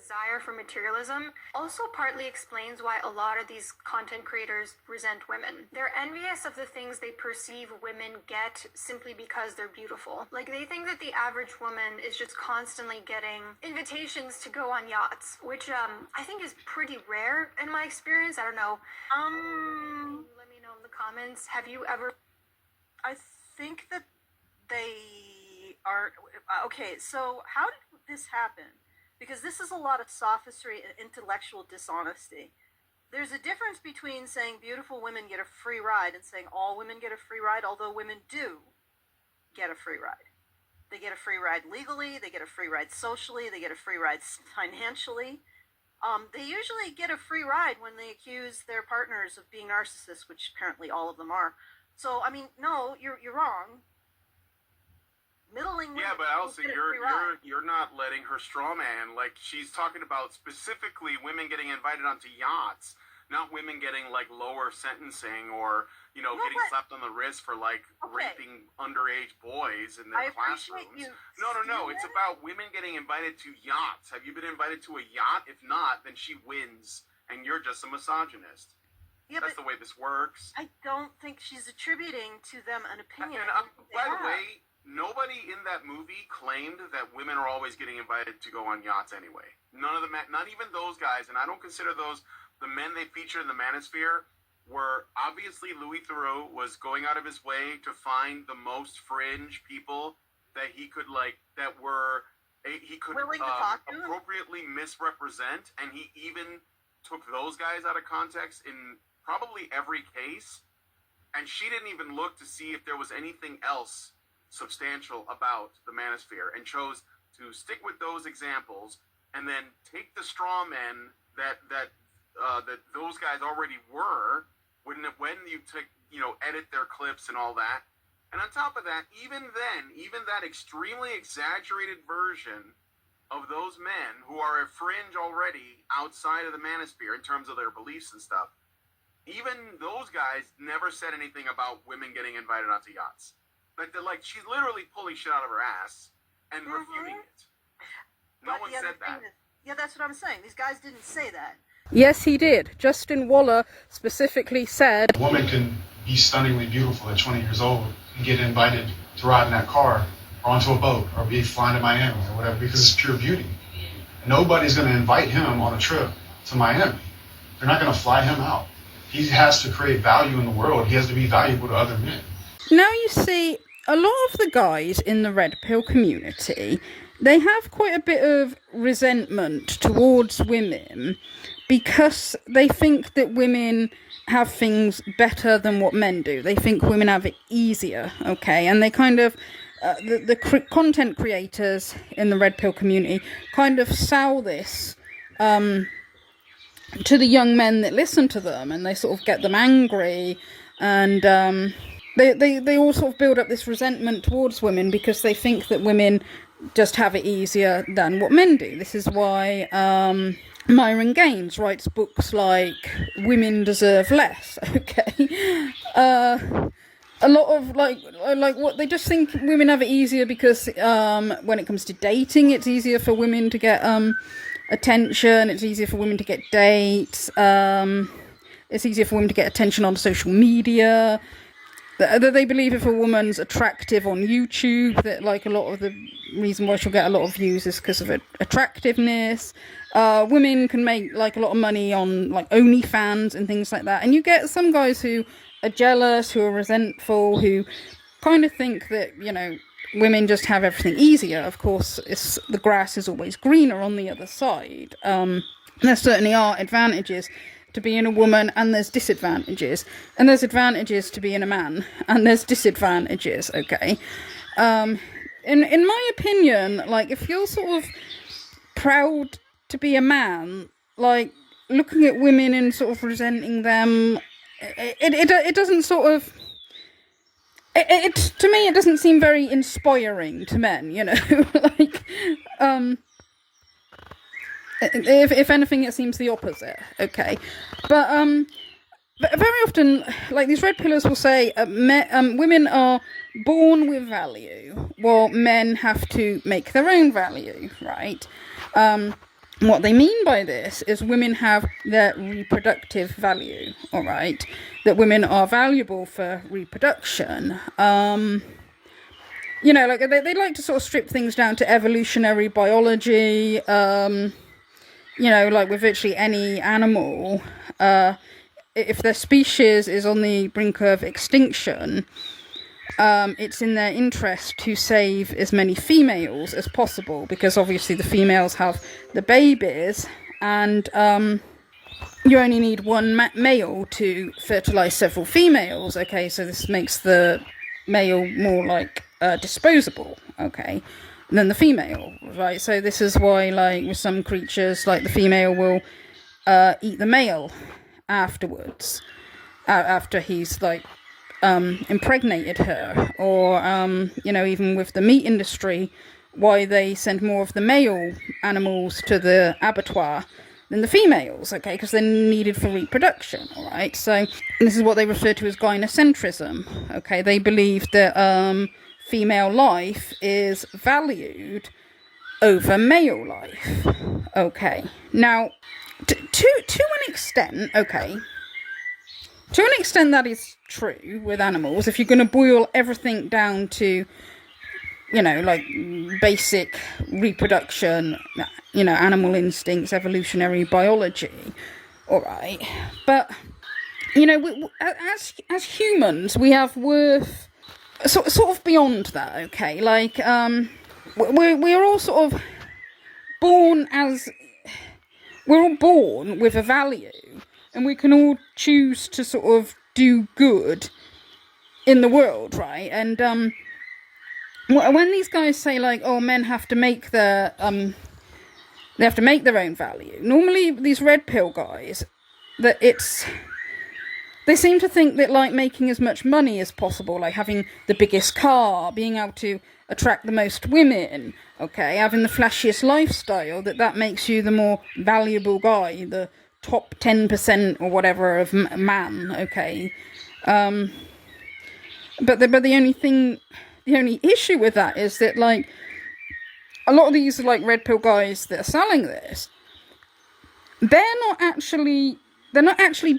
desire for materialism also partly explains why a lot of these content creators resent women. They're envious of the things they perceive women get simply because they're beautiful. Like, they think that the average woman is just constantly getting invitations to go on yachts, which I think is pretty rare in my experience. I don't know. Let me know in the comments. Have you ever... I think that they are... Okay, so how did this happen? Because this is a lot of sophistry and intellectual dishonesty. There's a difference between saying beautiful women get a free ride and saying all women get a free ride, although women do get a free ride. They get a free ride legally, they get a free ride socially, they get a free ride financially. They usually get a free ride when they accuse their partners of being narcissists, which apparently all of them are. So, I mean, no, you're wrong. Middling women. Yeah, but Allison, you're not letting her straw man. Like, she's talking about specifically women getting invited onto yachts, not women getting like lower sentencing or getting slapped on the wrist for like raping underage boys in their classrooms. No. It's about women getting invited to yachts. Have you been invited to a yacht? If not, then she wins, and you're just a misogynist. Yeah, that's the way this works. I don't think she's attributing to them an opinion. And by the way, nobody in that movie claimed that women are always getting invited to go on yachts anyway. None of the men, not even those guys, and I don't consider those the men they featured in the Manosphere. Were obviously Louis Theroux was going out of his way to find the most fringe people that he could appropriately misrepresent, and he even took those guys out of context in probably every case. And she didn't even look to see if there was anything else substantial about the Manosphere, and chose to stick with those examples and then take the straw men that those guys already were when you edit their clips and all that. And on top of that, even that extremely exaggerated version of those men who are a fringe already outside of the Manosphere in terms of their beliefs and stuff, even those guys never said anything about women getting invited onto yachts. Like she's literally pulling shit out of her ass and refuting it. No one said that. Yeah, that's what I'm saying. These guys didn't say that. Yes, he did. Justin Waller specifically said, a woman can be stunningly beautiful at 20 years old and get invited to ride in that car or onto a boat or be flying to Miami or whatever because it's pure beauty. Nobody's going to invite him on a trip to Miami. They're not going to fly him out. He has to create value in the world. He has to be valuable to other men. Now you see, a lot of the guys in the Red Pill community, they have quite a bit of resentment towards women because they think that women have things better than what men do. They think women have it easier, okay? And they kind of, the content creators in the Red Pill community kind of sell this to the young men that listen to them, and they sort of get them angry, and they all sort of build up this resentment towards women because they think that women just have it easier than what men do. This is why Myron Gaines writes books like Women Deserve Less, okay? A lot of like what they just think women have it easier because when it comes to dating, it's easier for women to get attention, it's easier for women to get dates, it's easier for women to get attention on social media. That they believe if a woman's attractive on YouTube, that like a lot of the reason why she'll get a lot of views is because of attractiveness. Women can make like a lot of money on like OnlyFans and things like that. And you get some guys who are jealous, who are resentful, who kind of think that, women just have everything easier. Of course, the grass is always greener on the other side. There certainly are advantages to being a woman, and there's disadvantages, and there's advantages to being a man, and there's disadvantages, okay? In my opinion, like, if you're sort of proud to be a man, like, looking at women and sort of resenting them, it doesn't sort of, to me, it doesn't seem very inspiring to men, like, if anything, it seems the opposite, okay? But very often, like, these red pillars will say women are born with value, while men have to make their own value, right? what they mean by this is women have their reproductive value, all right? That women are valuable for reproduction. You know, like they like to sort of strip things down to evolutionary biology. You know, like with virtually any animal, if their species is on the brink of extinction, it's in their interest to save as many females as possible, because obviously the females have the babies, and you only need one male to fertilize several females. Okay, so this makes the male more like disposable, okay, than the female, right? So this is why, like, with some creatures, like, the female will eat the male afterwards, after he's, like, impregnated her, or you know, even with the meat industry, why they send more of the male animals to the abattoir than the females, okay, because they're needed for reproduction, all right? So this is what they refer to as gynocentrism, okay? They believe that female life is valued over male life, okay? Now, to an extent, okay, to an extent that is true with animals. If you're going to boil everything down to, you know, like basic reproduction, you know, animal instincts, evolutionary biology, all right. But, you know, as humans, we have worth sort of beyond that, okay? Like, we're all sort of born as, we're all born with a value, and we can all choose to sort of do good in the world, right? And when these guys say, like, oh, men have to make their they have to make their own value, normally these red pill guys, that they seem to think that, like, making as much money as possible, like having the biggest car, being able to attract the most women, okay, having the flashiest lifestyle, that makes you the more valuable guy, the top 10% or whatever of man, okay. But the only issue with that is that, like, a lot of these, like, red pill guys that are selling this, they're not actually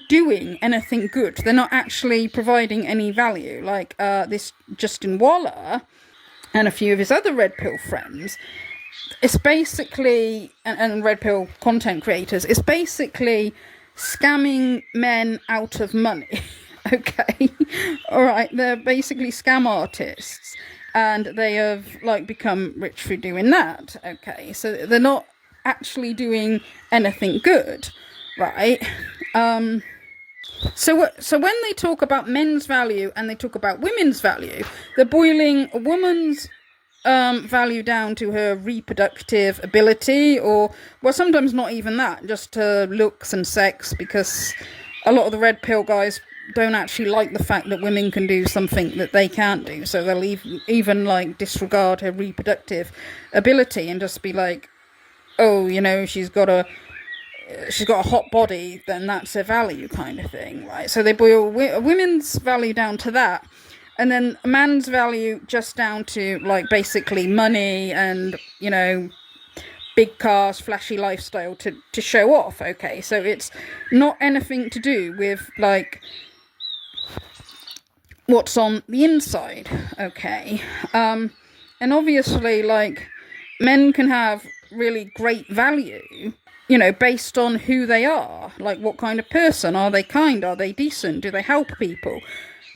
doing anything good. They're not actually providing any value. Like, this Justin Waller and a few of his other red pill friends, it's basically, and red pill content creators, it's basically scamming men out of money. Okay, all right, they're basically scam artists, and they have, like, become rich through doing that. Okay, so they're not actually doing anything good, right? So when they talk about men's value and they talk about women's value, they're boiling a woman's value down to her reproductive ability, or, well, sometimes not even that, just to looks and sex, because a lot of the red pill guys don't actually like the fact that women can do something that they can't do, so they'll even like disregard her reproductive ability and just be like, oh, you know, she's got a hot body, then that's her value, kind of thing, right? So they boil women's value down to that, and then a man's value just down to, like, basically money and, you know, big cars, flashy lifestyle to show off, okay? So it's not anything to do with, like, what's on the inside, okay? And obviously, like, men can have really great value, you know, based on who they are. Like, what kind of person? Are they kind? Are they decent? Do they help people?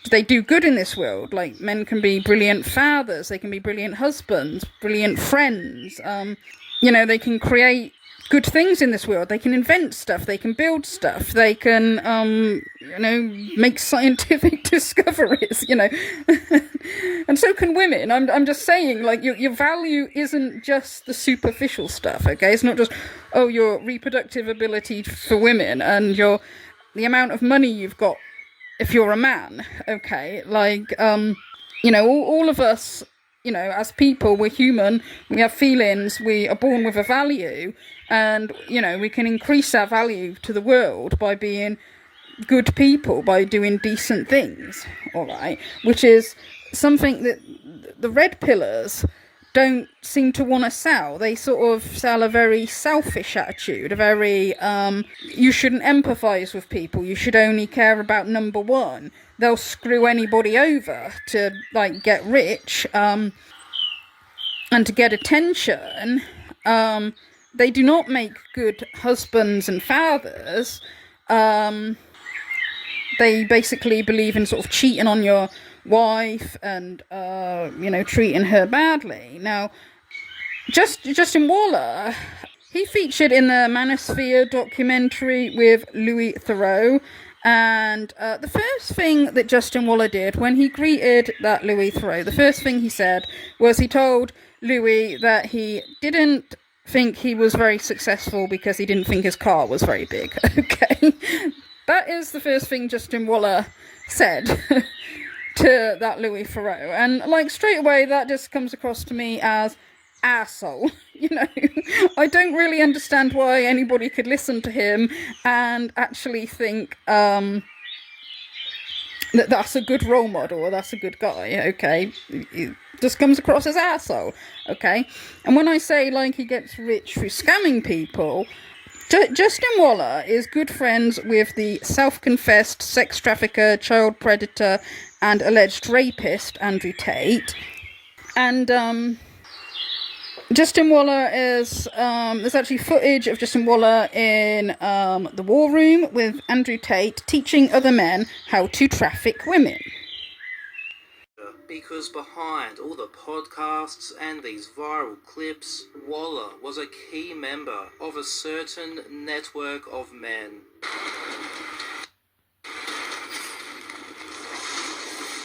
Do they do good in this world? Like, men can be brilliant fathers, they can be brilliant husbands, brilliant friends, you know, they can create good things in this world, they can invent stuff, they can build stuff, they can, you know, make scientific discoveries, you know, and so can women. I'm just saying, like, your value isn't just the superficial stuff, okay? It's not just, oh, your reproductive ability for women and the amount of money you've got if you're a man, okay? Like, you know, all of us, you know, as people, we're human, we have feelings, we are born with a value, and, you know, we can increase our value to the world by being good people, by doing decent things, all right? Which is something that the red pillars don't seem to want to sell. They sort of sell a very selfish attitude, a very, you shouldn't empathise with people, you should only care about number one. They'll screw anybody over to, like, get rich, and to get attention. They do not make good husbands and fathers. They basically believe in sort of cheating on your wife and, treating her badly. Now, Justin Waller, he featured in the Manosphere documentary with Louis Theroux, and the first thing that Justin Waller did when he greeted that Louis Theroux, the first thing he said was he told Louis that he didn't think he was very successful because he didn't think his car was very big. Okay, that is the first thing Justin Waller said to that Louis Theroux, and like straight away that just comes across to me as arsehole. I don't really understand why anybody could listen to him and actually think that that's a good role model or that's a good guy. Okay, it just comes across as arsehole. Okay, and when I say like he gets rich through scamming people, Justin Waller is good friends with the self-confessed sex trafficker, child predator, and alleged rapist Andrew Tate. And Justin Waller is there's actually footage of Justin Waller in the War Room with Andrew Tate teaching other men how to traffic women. Because behind all the podcasts and these viral clips, Waller was a key member of a certain network of men.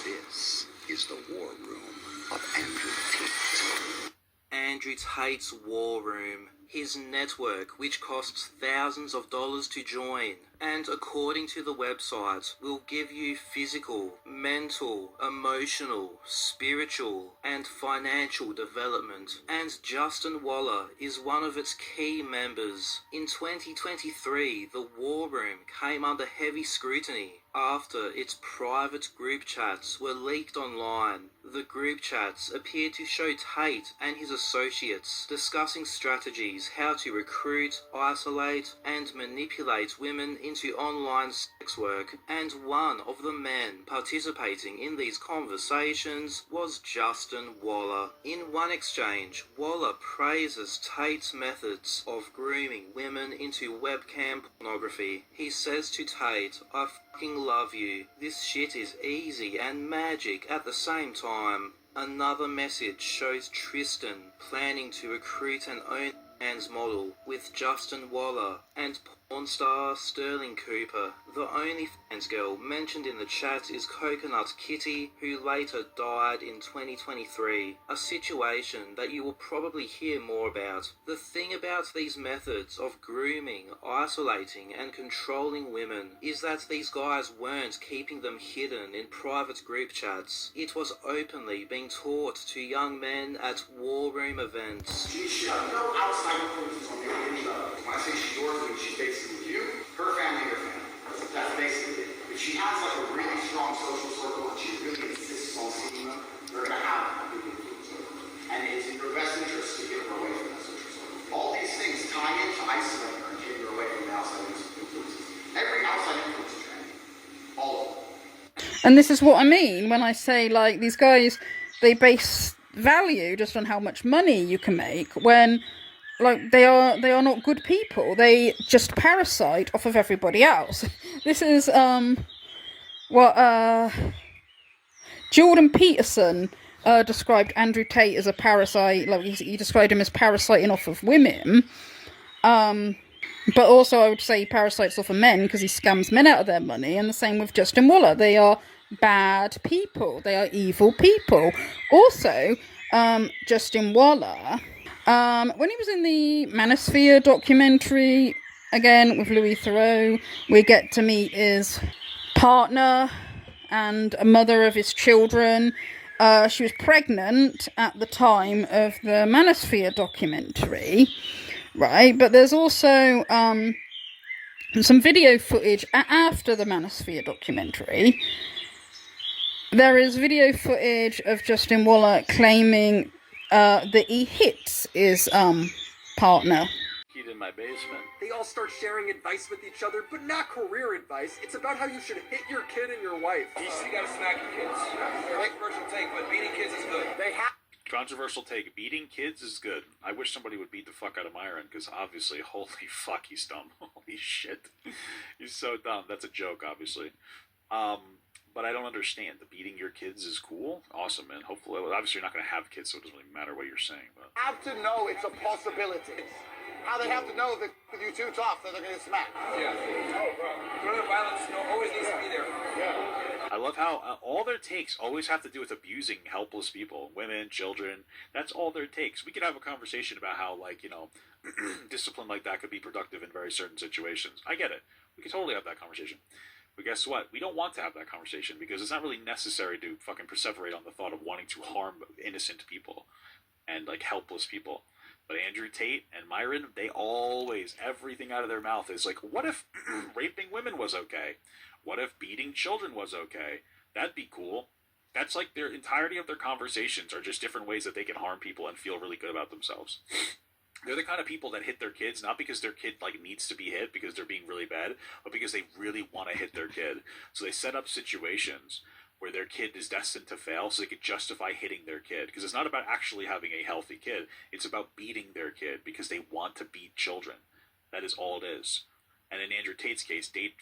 This is the War Room of Andrew Tate. Andrew Tate's War Room, his network which costs thousands of dollars to join, and according to the website will give you physical, mental, emotional, spiritual and financial development, and Justin Waller is one of its key members. In 2023, the War Room came under heavy scrutiny after its private group chats were leaked online. The group chats appeared to show Tate and his associates discussing strategies how to recruit, isolate, and manipulate women into online sex work, and one of the men participating in these conversations was Justin Waller. In one exchange, Waller praises Tate's methods of grooming women into webcam pornography. He says to Tate, "I fucking love you. This shit is easy and magic at the same time." Another message shows Tristan planning to recruit an OnlyFans model with Justin Waller and porn star Sterling Cooper. The OnlyFans girl mentioned in the chat is Coconut Kitty, who later died in 2023, a situation that you will probably hear more about. The thing about these methods of grooming, isolating and controlling women is that these guys weren't keeping them hidden in private group chats. It was openly being taught to young men at war room events. She's no outside influences on the when I say she's yours, when she's basically with you, her family, your family. That's basically it. If she has like a really strong social circle and she really insists on seeing them, they're going to have a big influence over her. And it's in her best interest to get her away from that social circle. All these things tie into isolating her and getting her away from the outside influences. Every outside influence is training. All of them. And this is what I mean when I say, like, these guys, they base value just on how much money you can make, when like they are not good people. They just parasite off of everybody else. This is what Jordan Peterson described Andrew Tate as a parasite. Like he described him as parasiting off of women, but also I would say he parasites off of men because he scams men out of their money. And the same with Justin Waller. They are bad people. They are evil people. Also, Justin Waller, when he was in the Manosphere documentary, again with Louis Theroux, we get to meet his partner and a mother of his children. She was pregnant at the time of the Manosphere documentary, right? But there's also some video footage after the Manosphere documentary. There is video footage of Justin Waller claiming that he hits his partner. Keyed in my basement. They all start sharing advice with each other, but not career advice. It's about how you should hit your kid and your wife. You gotta smack your kids. Controversial take, but beating kids is good. They have. Controversial take. Beating kids is good. I wish somebody would beat the fuck out of Myron, because obviously, holy fuck, he's dumb. Holy shit. He's so dumb. That's a joke, obviously. But I don't understand. The beating your kids is cool. Awesome, man. Hopefully, obviously, you're not going to have kids, so it doesn't really matter what you're saying. But Have to know it's a possibility. How they have to know that if you too tough, that they're going to smack. Yeah. Further violence always needs to be there. I love how all their takes always have to do with abusing helpless people, women, children. That's all their takes. We could have a conversation about how, like, you know, discipline like that could be productive in very certain situations. I get it. We could totally have that conversation. But guess what? We don't want to have that conversation because it's not really necessary to fucking perseverate on the thought of wanting to harm innocent people and, like, helpless people. But Andrew Tate and Myron, they always, everything out of their mouth is like, what if raping women was okay? What if beating children was okay? That'd be cool. That's like their entirety of their conversations are just different ways that they can harm people and feel really good about themselves. They're the kind of people that hit their kids, not because their kid like needs to be hit because they're being really bad, but because they really want to hit their kid. So they set up situations where their kid is destined to fail so they could justify hitting their kid. Because it's not about actually having a healthy kid. It's about beating their kid because they want to beat children. That is all it is. And in Andrew Tate's case, date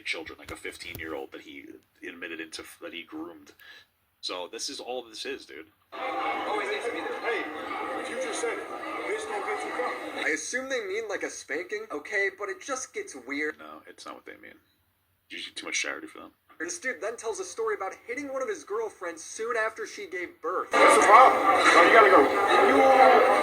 children, like a 15-year-old that he admitted into, that he groomed. So this is all this is, dude. Always needs to be there. Hey, Future said it. Bitch don't get you come. I assume they mean like a spanking, okay, but it just gets weird. No, it's not what they mean. Usually too much charity for them. This dude then tells a story about hitting one of his girlfriends soon after she gave birth. What's the problem? So you gotta go, you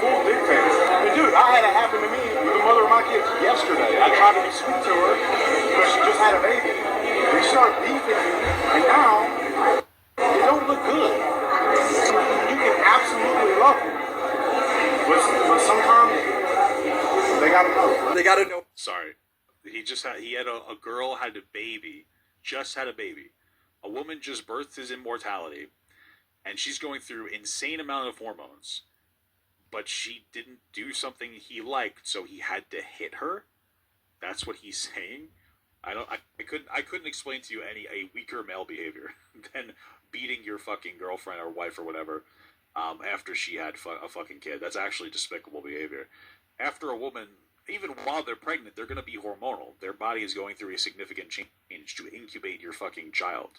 full dick face. Hey, dude, I had it happen to me with the mother of my kids yesterday. I tried to be sweet to her, but she just had a baby. We started beefing, and now it don't look good. You can absolutely love them, but sometimes they gotta know. They gotta know. Sorry. He had a girl had a baby. Just had a baby. A woman just birthed his immortality, and she's going through insane amount of hormones, but she didn't do something he liked, so he had to hit her. That's what he's saying. I couldn't explain to you a weaker male behavior than beating your fucking girlfriend or wife or whatever after she had a fucking kid. That's actually despicable behavior. After a woman, even while they're pregnant, they're going to be hormonal. Their body is going through a significant change to incubate your fucking child.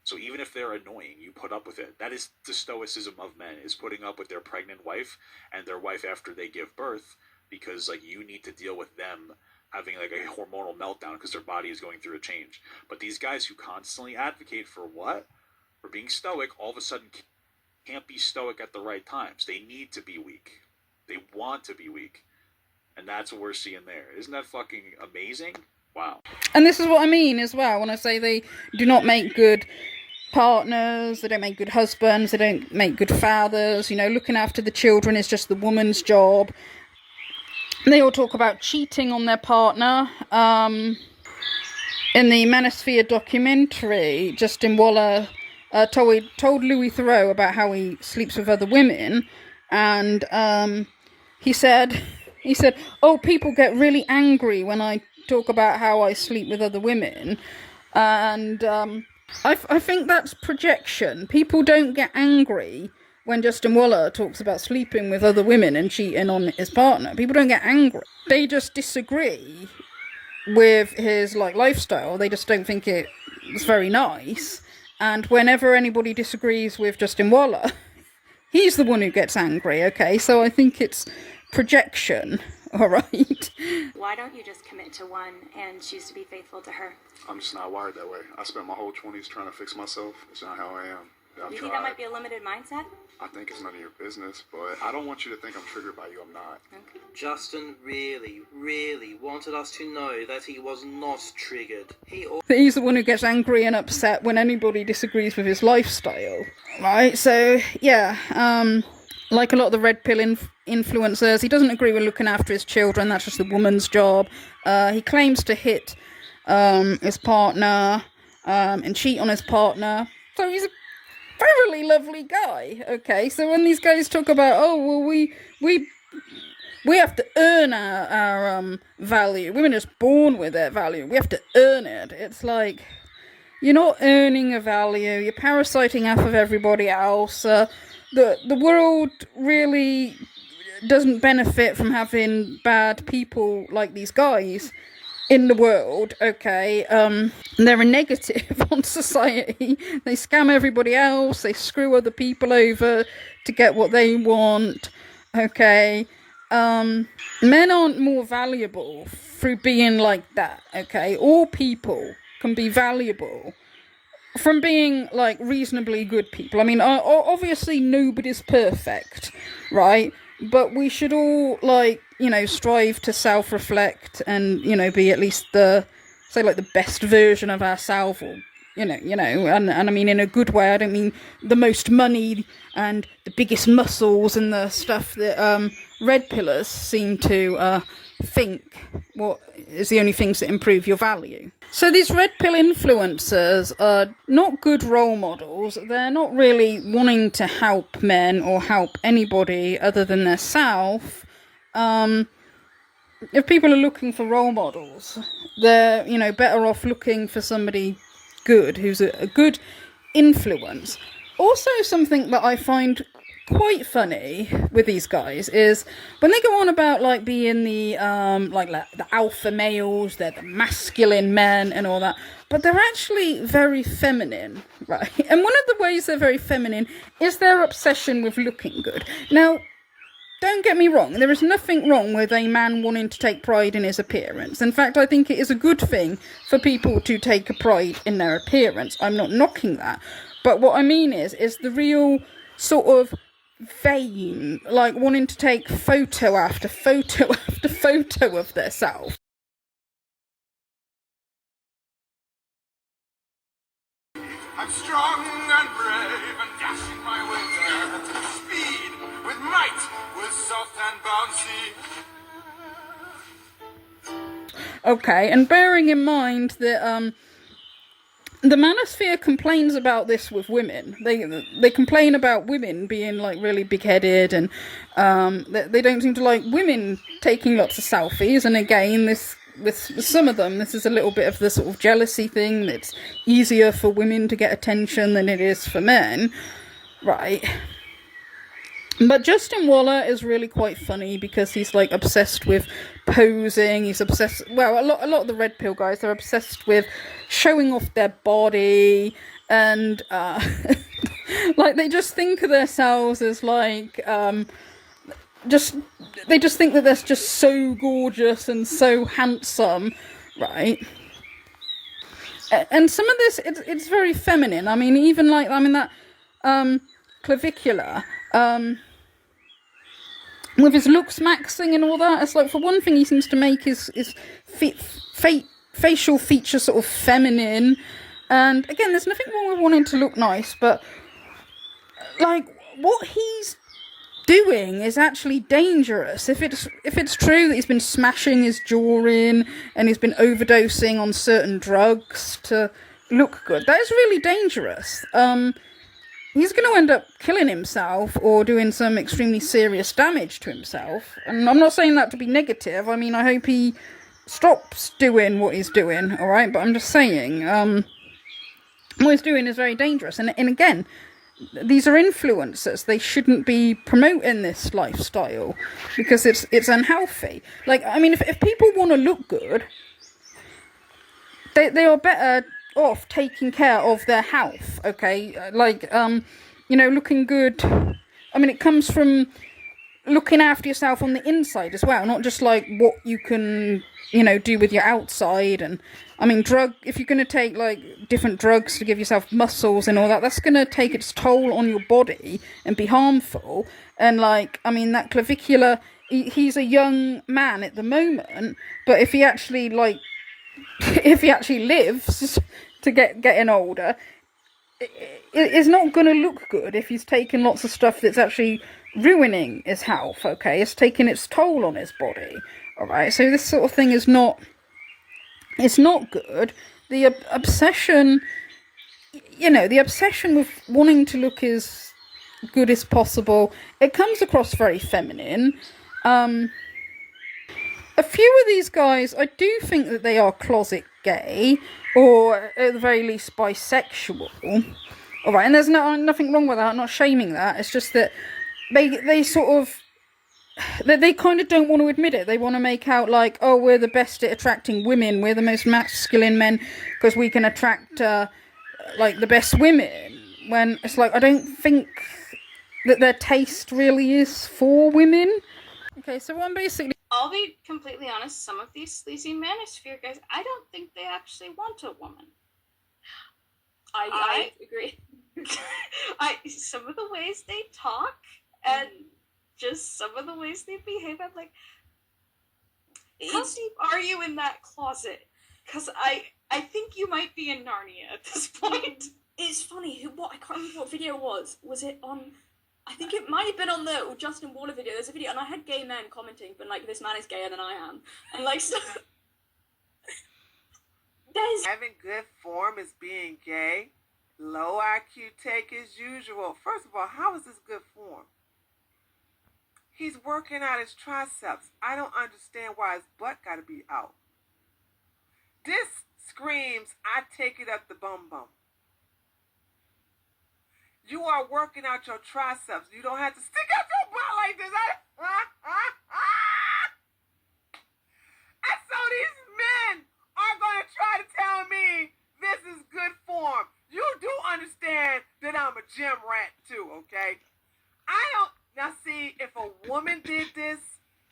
So even if they're annoying, you put up with it. That is the stoicism of men, is putting up with their pregnant wife and their wife after they give birth, because like you need to deal with them having like a hormonal meltdown because their body is going through a change. But these guys who constantly advocate for what? For being stoic, all of a sudden can't be stoic at the right times. They need to be weak. They want to be weak. And that's what we're seeing there. Isn't that fucking amazing? Wow. And this is what I mean as well when I say they do not make good partners, they don't make good husbands, they don't make good fathers. You know, looking after the children is just the woman's job. They all talk about cheating on their partner. In the Manosphere documentary, Justin Waller told Louis Theroux about how he sleeps with other women, and he said, oh, people get really angry when I talk about how I sleep with other women. And I think that's projection. People don't get angry when Justin Waller talks about sleeping with other women and cheating on his partner. People don't get angry. They just disagree with his lifestyle. They just don't think it's very nice. And whenever anybody disagrees with Justin Waller, he's the one who gets angry, okay? So I think it's projection, all right? Why don't you just commit to one and choose to be faithful to her? I'm just not wired that way. I spent my whole 20s trying to fix myself. It's not how I am. You think that might be a limited mindset? I think it's none of your business, but I don't want you to think I'm triggered by you. I'm not. Okay. Justin really, really wanted us to know that he was not triggered. He's the one who gets angry and upset when anybody disagrees with his lifestyle, right? So, yeah, like a lot of the red pill influencers, he doesn't agree with looking after his children. That's just the woman's job. He claims to hit his partner and cheat on his partner. So he's a very really lovely guy. Okay, so when these guys talk about, oh well, we have to earn our value. Women are just born with their value. We have to earn it. It's like, you're not earning a value. You're parasiting off of everybody else. The world really doesn't benefit from having bad people like these guys in the world, okay? They're a negative on society. They scam everybody else. They screw other people over to get what they want, okay? Men aren't more valuable through being like that, okay? All people can be valuable from being, like, reasonably good people. I mean, obviously nobody's perfect, right? But we should all, like, you know, strive to self-reflect and, you know, be at least the best version of ourselves, or, you know, and I mean in a good way. I don't mean the most money and the biggest muscles and the stuff that red pillars seem to think what is the only things that improve your value. So these red pill influencers are not good role models. They're not really wanting to help men or help anybody other than themselves. If people are looking for role models, they're, you know, better off looking for somebody good, who's a good influence. Also, something that I find quite funny with these guys is when they go on about, like, being the the alpha males, they're the masculine men and all that, but they're actually very feminine, right? And one of the ways they're very feminine is their obsession with looking good. Now, don't get me wrong, there is nothing wrong with a man wanting to take pride in his appearance. In fact, I think it is a good thing for people to take a pride in their appearance. I'm not knocking that. But what I mean is the real sort of vain, like, wanting to take photo after photo after photo of themselves. I'm strong and brave and dashing my way there. Speed with might, with soft and bouncy. Okay, and bearing in mind that the manosphere complains about this with women. They complain about women being, like, really big-headed, and they don't seem to like women taking lots of selfies. And again, this with some of them, this is a little bit of the sort of jealousy thing. It's easier for women to get attention than it is for men, right? But Justin Waller is really quite funny because he's, like, obsessed with posing. He's obsessed, well, a lot of the red pill guys, they're obsessed with showing off their body, and like, they just think of themselves as, like, they just think that they're just so gorgeous and so handsome, right? And some of this, it's very feminine. I mean, even, like, I mean, that clavicular, with his looks maxing and all that, it's like, for one thing, he seems to make his facial features sort of feminine. And again, there's nothing wrong with wanting to look nice, but, like, what he's doing is actually dangerous. If it's true that he's been smashing his jaw in and he's been overdosing on certain drugs to look good, that is really dangerous. He's going to end up killing himself or doing some extremely serious damage to himself. And I'm not saying that to be negative. I mean, I hope he stops doing what he's doing, alright? But I'm just saying, what he's doing is very dangerous. And again, these are influencers. They shouldn't be promoting this lifestyle because it's unhealthy. Like, I mean, if people want to look good, they are better off taking care of their health, okay? Like, you know, looking good, I mean, it comes from looking after yourself on the inside as well, not just, like, what you can, you know, do with your outside. And I mean, if you're going to take, like, different drugs to give yourself muscles and all that, that's going to take its toll on your body and be harmful. And, like, I mean, that clavicular, he's a young man at the moment, but if he actually, like, if he actually lives to getting older, it's not going to look good if he's taking lots of stuff that's actually ruining his health, okay? It's taking its toll on his body, alright? So this sort of thing is not, it's not good. The obsession, you know, the obsession with wanting to look as good as possible, it comes across very feminine. A few of these guys, I do think that they are closet gay, or at the very least bisexual. All right, and there's nothing wrong with that. I'm not shaming that. It's just that they sort of, they kind of don't want to admit it. They want to make out like, oh, we're the best at attracting women. We're the most masculine men because we can attract like the best women. When it's like, I don't think that their taste really is for women. Okay, so I'm basically. I'll be completely honest, some of these sleazy manosphere guys, I don't think they actually want a woman. I agree. Some of the ways they talk and just some of the ways they behave, I'm like, how deep are you in that closet? Because I think you might be in Narnia at this point. It's funny, I can't remember what video it was. Was it on... I think it might have been on the Justin Waller video. There's a video, and I had gay men commenting, but like, this man is gayer than I am, and like, so having good form is being gay. Low IQ take as usual. First of all, how is this good form? He's working out his triceps. I don't understand why his butt got to be out. This screams, I take it up the bum bum. You are working out your triceps. You don't have to stick out your butt like this. And so these men are going to try to tell me this is good form. You do understand that I'm a gym rat too, okay? Now see, if a woman did this,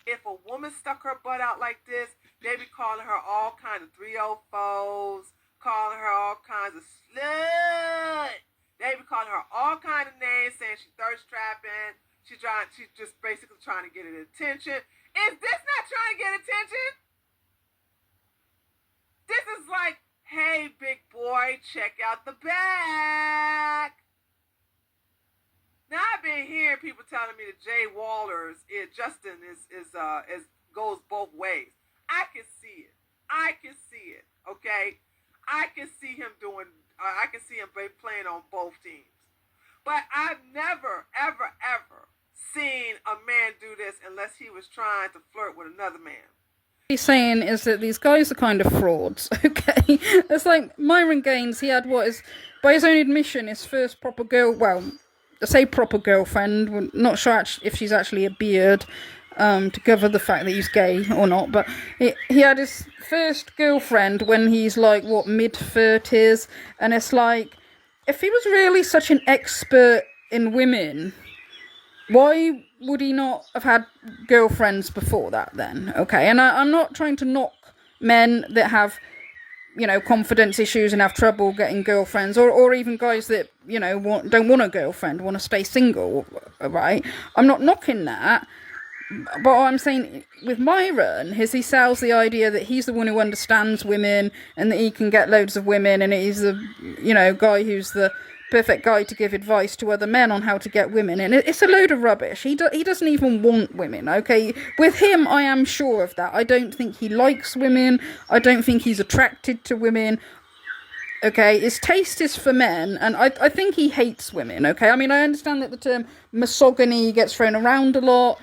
if a woman stuck her butt out like this, they be calling her all kinds of 304s, calling her all kinds of slut. They be calling her all kind of names, saying she thirst trapping. She's just basically trying to get attention. Is this not trying to get attention? This is like, hey, big boy, check out the back. Now I've been hearing people telling me that Jay Waller's Justin is goes both ways. I can see it. Okay, I can see him playing on both teams. But I've never, ever, ever seen a man do this unless he was trying to flirt with another man. What he's saying is that these guys are kind of frauds, okay? It's like Myron Gaines, he had what is, by his own admission, his first proper I say proper girlfriend, we're not sure if she's actually a beard, to cover the fact that he's gay or not, but he had his first girlfriend when he's like, what, mid-30s, and it's like, if he was really such an expert in women, why would he not have had girlfriends before that then? Okay, and I'm not trying to knock men that have, you know, confidence issues and have trouble getting girlfriends, or even guys that, you know, don't want a girlfriend, want to stay single, right? I'm not knocking that. But what I'm saying with Myron is he sells the idea that he's the one who understands women and that he can get loads of women, and he's the, you know, guy who's the perfect guy to give advice to other men on how to get women. And it's a load of rubbish. He doesn't even want women, okay? With him, I am sure of that. I don't think he likes women. I don't think he's attracted to women. Okay, his taste is for men, and I think he hates women, okay? I mean, I understand that the term misogyny gets thrown around a lot,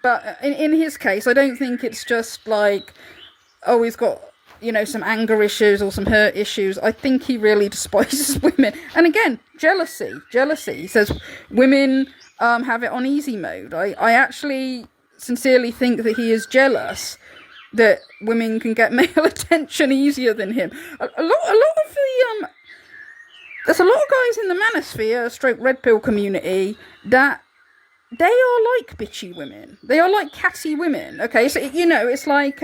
but in his case, I don't think it's just like, oh, he's got, you know, some anger issues or some hurt issues. I think he really despises women. And again, jealousy. He says women have it on easy mode. I actually sincerely think that he is jealous that women can get male attention easier than him. A lot of the there's a lot of guys in the manosphere, stroke red pill community, that they are like bitchy women. They are like catty women. Okay, so you know, it's like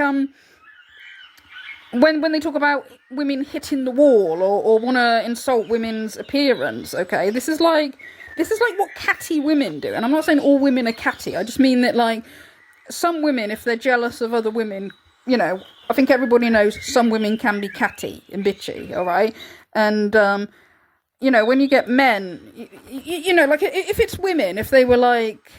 when they talk about women hitting the wall or want to insult women's appearance. Okay, this is like what catty women do. And I'm not saying all women are catty. I just mean that, like, some women, if they're jealous of other women, you know, I think everybody knows some women can be catty and bitchy, all right? And, you know, when you get men, you know, like, if it's women, if they were like,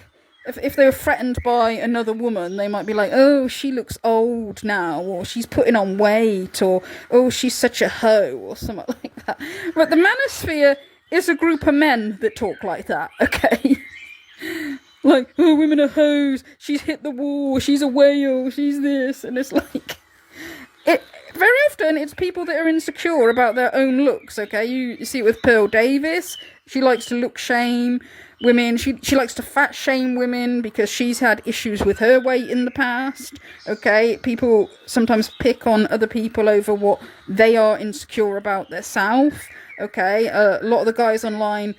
if they were threatened by another woman, they might be like, oh, she looks old now, or she's putting on weight, or, oh, she's such a hoe, or something like that. But the manosphere is a group of men that talk like that, okay? Like, oh, women are hoes, she's hit the wall, she's a whale, she's this, and it's like... Very often, it's people that are insecure about their own looks, okay? You see it with Pearl Davis. She likes to look shame women. She likes to fat shame women because she's had issues with her weight in the past, okay? People sometimes pick on other people over what they are insecure about themselves, okay? A lot of the guys online...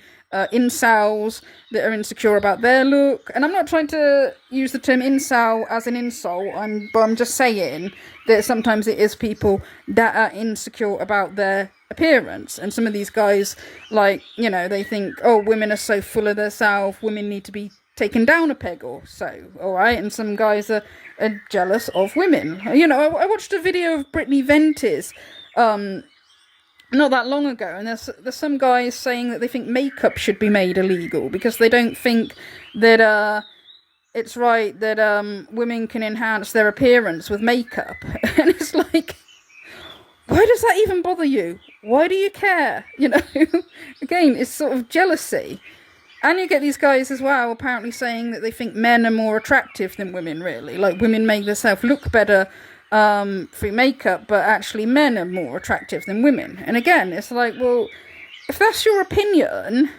incels that are insecure about their look, and I'm not trying to use the term incel as an insult, but I'm just saying that sometimes it is people that are insecure about their appearance, and some of these guys, like, you know, they think, oh, women are so full of themselves, women need to be taken down a peg or so, alright, and some guys are jealous of women. You know, I watched a video of Brittany Venti's, not that long ago, and there's some guys saying that they think makeup should be made illegal because they don't think that it's right that women can enhance their appearance with makeup. And it's like, why does that even bother you? Why do you care? You know, again, it's sort of jealousy. And you get these guys as well apparently saying that they think men are more attractive than women, really. Like, women make themselves look better through makeup, but actually men are more attractive than women. And again, it's like, well, if that's your opinion,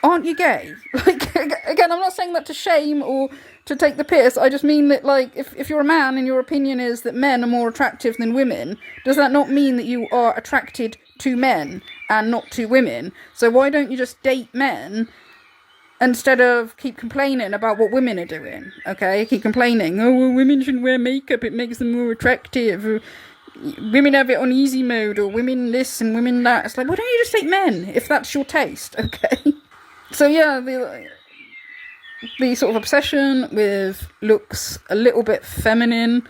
aren't you gay? Like, again, I'm not saying that to shame or to take the piss. I just mean that, like, if you're a man and your opinion is that men are more attractive than women, does that not mean that you are attracted to men and not to women? So why don't you just date men instead of keep complaining about what women are doing, okay? Keep complaining, oh, well, women shouldn't wear makeup, it makes them more attractive, or women have it on easy mode, or women this and women that. It's like, why don't you just date men, if that's your taste, okay? So yeah, the sort of obsession with looks a little bit feminine,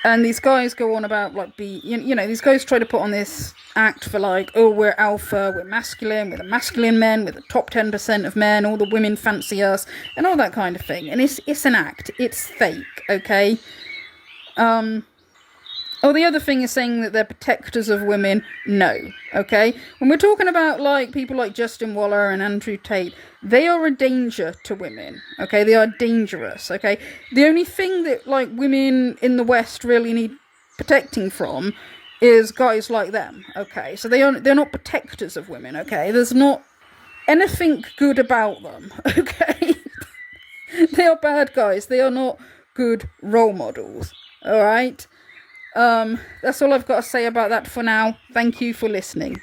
and these guys go on about, like, you know, these guys try to put on this act for, like, oh, we're alpha, we're masculine, we're the masculine men, we're the top 10% of men, all the women fancy us, and all that kind of thing. And it's an act. It's fake, okay? Oh, the other thing is saying that they're protectors of women. No, okay? When we're talking about, like, people like Justin Waller and Andrew Tate, they are a danger to women, okay? They are dangerous, okay? The only thing that, like, women in the West really need protecting from is guys like them, okay? So they're not protectors of women, okay? There's not anything good about them, okay? They are bad guys. They are not good role models, alright? That's all I've got to say about that for now. Thank you for listening.